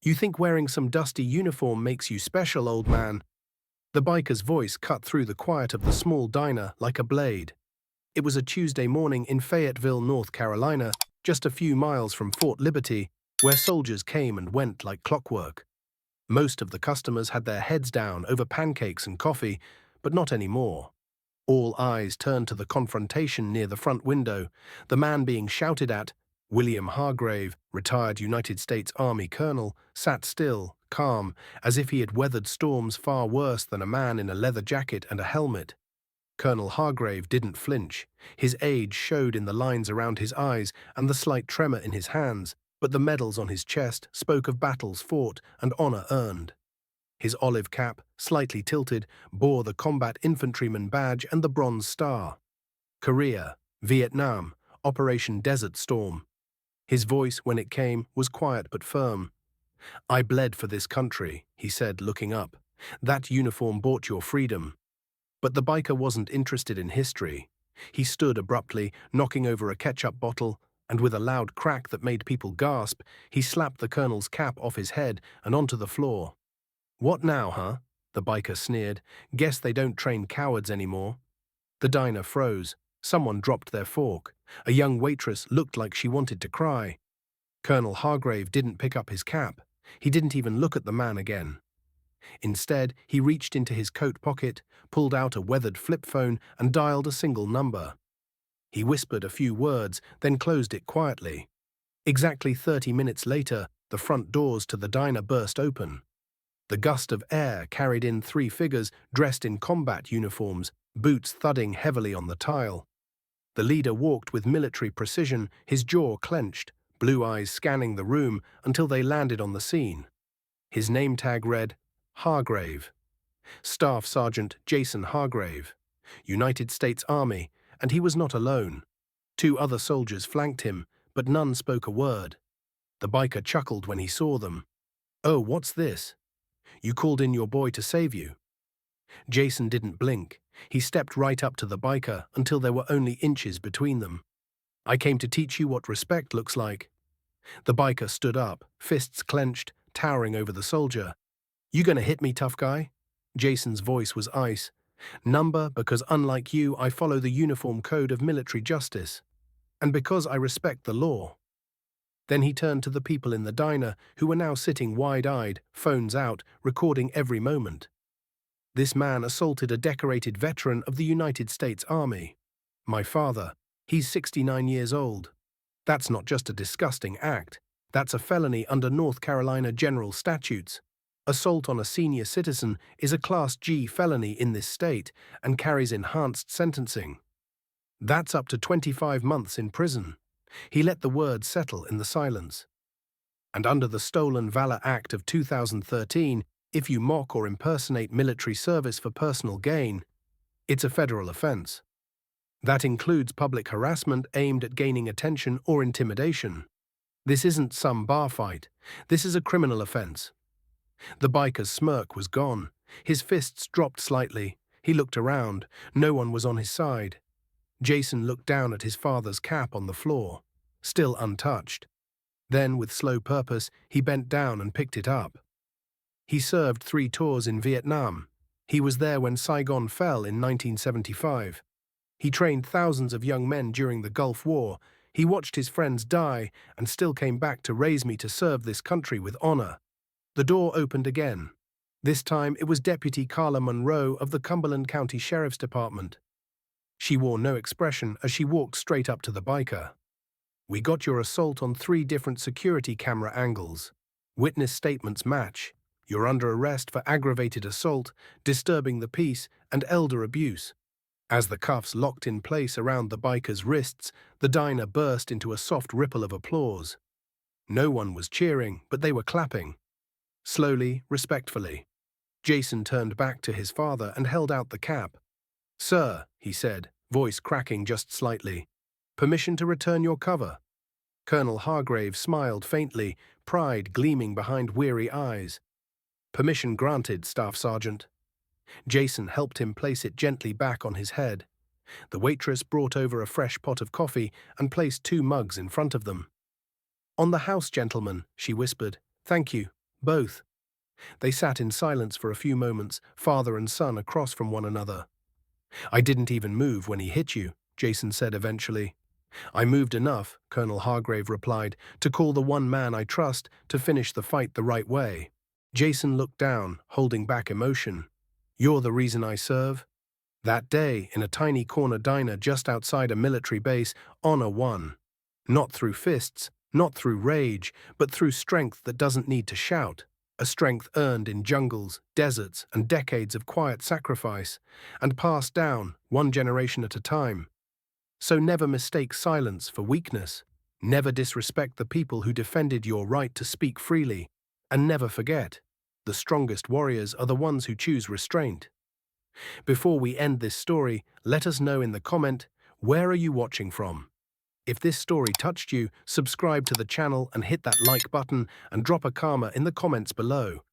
You think wearing some dusty uniform makes you special, old man? The biker's voice cut through the quiet of the small diner like a blade. It was a Tuesday morning in Fayetteville, North Carolina, just a few miles from Fort Liberty, where soldiers came and went like clockwork. Most of the customers had their heads down over pancakes and coffee, but not anymore. All eyes turned to the confrontation near the front window, the man being shouted at. William Hargrave, retired United States Army colonel, sat still, calm, as if he had weathered storms far worse than a man in a leather jacket and a helmet. Colonel Hargrave didn't flinch. His age showed in the lines around his eyes and the slight tremor in his hands, but the medals on his chest spoke of battles fought and honor earned. His olive cap, slightly tilted, bore the combat infantryman badge and the Bronze Star. Korea, Vietnam, Operation Desert Storm. His voice, when it came, was quiet but firm. "I bled for this country," he said, looking up. "That uniform bought your freedom." But the biker wasn't interested in history. He stood abruptly, knocking over a ketchup bottle, and with a loud crack that made people gasp, he slapped the colonel's cap off his head and onto the floor. "What now, huh?" the biker sneered. "Guess they don't train cowards anymore." The diner froze. Someone dropped their fork. A young waitress looked like she wanted to cry. Colonel Hargrave didn't pick up his cap. He didn't even look at the man again. Instead, he reached into his coat pocket, pulled out a weathered flip phone, and dialed a single number. He whispered a few words, then closed it quietly. Exactly 30 minutes later, the front doors to the diner burst open. The gust of air carried in three figures dressed in combat uniforms, boots thudding heavily on the tile. The leader walked with military precision, his jaw clenched, blue eyes scanning the room until they landed on the scene. His name tag read, Hargrave. Staff Sergeant Jason Hargrave. United States Army, and he was not alone. Two other soldiers flanked him, but none spoke a word. The biker chuckled when he saw them. "Oh, what's this? You called in your boy to save you?" Jason didn't blink. He stepped right up to the biker until there were only inches between them. "I came to teach you what respect looks like." The biker stood up, fists clenched, towering over the soldier. "You gonna hit me, tough guy?" Jason's voice was ice. "Number, because unlike you, I follow the uniform code of military justice. And because I respect the law." Then he turned to the people in the diner, who were now sitting wide-eyed, phones out, recording every moment. "This man assaulted a decorated veteran of the United States Army. My father. He's 69 years old. That's not just a disgusting act. That's a felony under North Carolina general statutes. Assault on a senior citizen is a Class G felony in this state and carries enhanced sentencing. That's up to 25 months in prison." He let the words settle in the silence. "And under the Stolen Valor Act of 2013, if you mock or impersonate military service for personal gain, it's a federal offense. That includes public harassment aimed at gaining attention or intimidation. This isn't some bar fight. This is a criminal offense." The biker's smirk was gone. His fists dropped slightly. He looked around. No one was on his side. Jason looked down at his father's cap on the floor, still untouched. Then, with slow purpose, he bent down and picked it up. He served 3 tours in Vietnam. He was there when Saigon fell in 1975. He trained thousands of young men during the Gulf War. He watched his friends die and still came back to raise me to serve this country with honor. The door opened again. This time it was Deputy Carla Monroe of the Cumberland County Sheriff's Department. She wore no expression as she walked straight up to the biker. "We got your assault on 3 different security camera angles. Witness statements match. You're under arrest for aggravated assault, disturbing the peace, and elder abuse." As the cuffs locked in place around the biker's wrists, the diner burst into a soft ripple of applause. No one was cheering, but they were clapping. Slowly, respectfully. Jason turned back to his father and held out the cap. "Sir," he said, voice cracking just slightly, "permission to return your cover." Colonel Hargrave smiled faintly, pride gleaming behind weary eyes. "Permission granted, Staff Sergeant." Jason helped him place it gently back on his head. The waitress brought over a fresh pot of coffee and placed 2 mugs in front of them. "On the house, gentlemen," she whispered. "Thank you. Both. They sat in silence for a few moments, father and son across from one another. I didn't even move when he hit you, Jason said eventually. I moved enough, Colonel Hargrave replied, to call the one man I trust to finish the fight the right way. Jason looked down, holding back emotion. You're the reason I serve? That day, in a tiny corner diner just outside a military base, honor won. Not through fists, not through rage, but through strength that doesn't need to shout. A strength earned in jungles, deserts, and decades of quiet sacrifice, and passed down, one generation at a time. So never mistake silence for weakness. Never disrespect the people who defended your right to speak freely. And never forget, the strongest warriors are the ones who choose restraint. Before we end this story, let us know in the comment, where are you watching from? If this story touched you, subscribe to the channel and hit that like button and drop a karma in the comments below.